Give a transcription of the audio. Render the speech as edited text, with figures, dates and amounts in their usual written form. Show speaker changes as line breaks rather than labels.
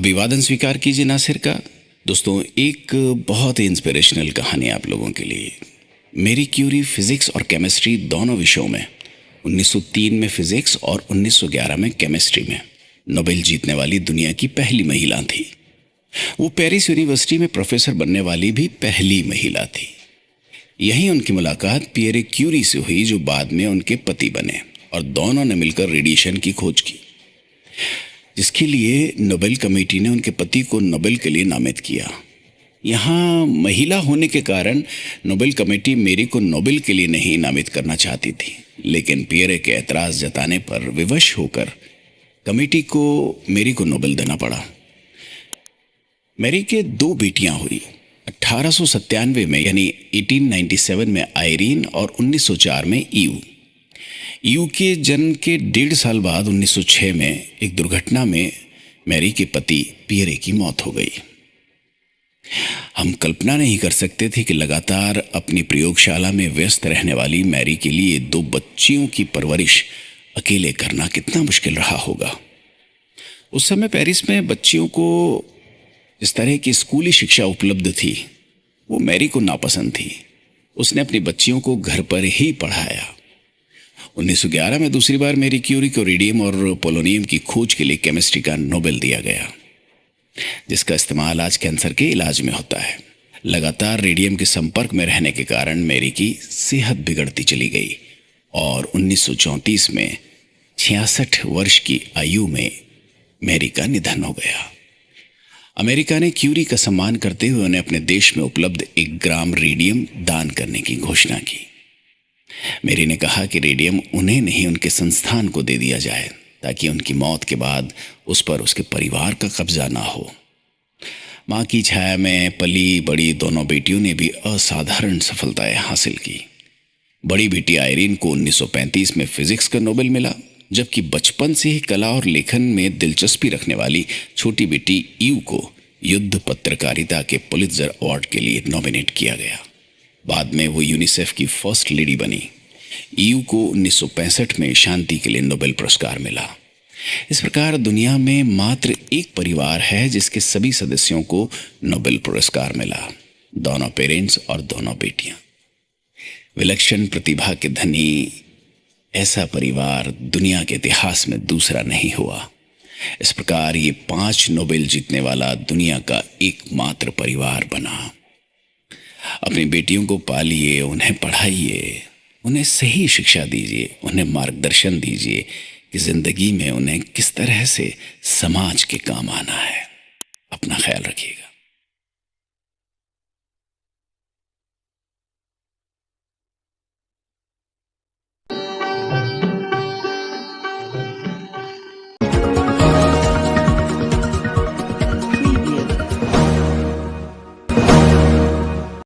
अभिवादन स्वीकार कीजिए नासिर का। दोस्तों, एक बहुत ही इंस्पिरेशनल कहानी आप लोगों के लिए। मेरी क्यूरी फिज़िक्स और केमिस्ट्री दोनों विषयों में 1903 में फ़िज़िक्स और 1911 में केमिस्ट्री में नोबेल जीतने वाली दुनिया की पहली महिला थी। वो पेरिस यूनिवर्सिटी में प्रोफेसर बनने वाली भी पहली महिला थी। यहीं उनकी मुलाकात पियरे क्यूरी से हुई, जो बाद में उनके पति बने, और दोनों ने मिलकर रेडिएशन की खोज की, जिसके लिए नोबेल कमेटी ने उनके पति को नोबेल के लिए नामित किया। यहाँ महिला होने के कारण नोबेल कमेटी मेरी को नोबेल के लिए नहीं नामित करना चाहती थी, लेकिन पियरे के ऐतराज़ जताने पर विवश होकर कमेटी को मेरी को नोबेल देना पड़ा। मेरी के दो बेटियां हुई। 1897 में यानी 1897 में आयरीन और 1904 में ईयू के जन्म के 1.5 साल बाद 1906 में एक दुर्घटना में मैरी के पति पियरे की मौत हो गई। हम कल्पना नहीं कर सकते थे कि लगातार अपनी प्रयोगशाला में व्यस्त रहने वाली मैरी के लिए 2 बच्चियों की परवरिश अकेले करना कितना मुश्किल रहा होगा। उस समय पेरिस में बच्चियों को इस तरह की स्कूली शिक्षा उपलब्ध थी, वो मैरी को नापसंद थी। उसने अपनी बच्चियों को घर पर ही पढ़ाया। 1911 में दूसरी बार मेरी क्यूरी को रेडियम और पोलोनियम की खोज के लिए केमिस्ट्री का नोबेल दिया गया, जिसका इस्तेमाल आज कैंसर के इलाज में होता है। लगातार रेडियम के संपर्क में रहने के कारण मेरी की सेहत बिगड़ती चली गई और 1934 में 66 वर्ष की आयु में मेरी का निधन हो गया। अमेरिका ने क्यूरी का सम्मान करते हुए उन्हें अपने देश में उपलब्ध 1 ग्राम रेडियम दान करने की घोषणा की। मेरी ने कहा कि रेडियम उन्हें नहीं, उनके संस्थान को दे दिया जाए, ताकि उनकी मौत के बाद उस पर उसके परिवार का कब्जा ना हो। माँ की छाया में पली बड़ी दोनों बेटियों ने भी असाधारण सफलताएं हासिल की। बड़ी बेटी आयरीन को 1935 में फिजिक्स का नोबेल मिला, जबकि बचपन से ही कला और लेखन में दिलचस्पी रखने वाली छोटी बेटी ईयू को युद्ध पत्रकारिता के पुलित्जर अवार्ड के लिए नॉमिनेट किया गया। बाद में वो यूनिसेफ की फर्स्ट लेडी बनी। ईयू को 1965 में शांति के लिए नोबेल पुरस्कार मिला। इस प्रकार दुनिया में मात्र एक परिवार है जिसके सभी सदस्यों को नोबेल पुरस्कार मिला, दोनों पेरेंट्स और दोनों बेटियां। विलक्षण प्रतिभा के धनी ऐसा परिवार दुनिया के इतिहास में दूसरा नहीं हुआ। इस प्रकार ये 5 नोबेल जीतने वाला दुनिया का एकमात्र परिवार बना। अपनी बेटियों को पालिए, उन्हें पढ़ाइए, उन्हें सही शिक्षा दीजिए, उन्हें मार्गदर्शन दीजिए कि जिंदगी में उन्हें किस तरह से समाज के काम आना है। अपना ख्याल रखिएगा।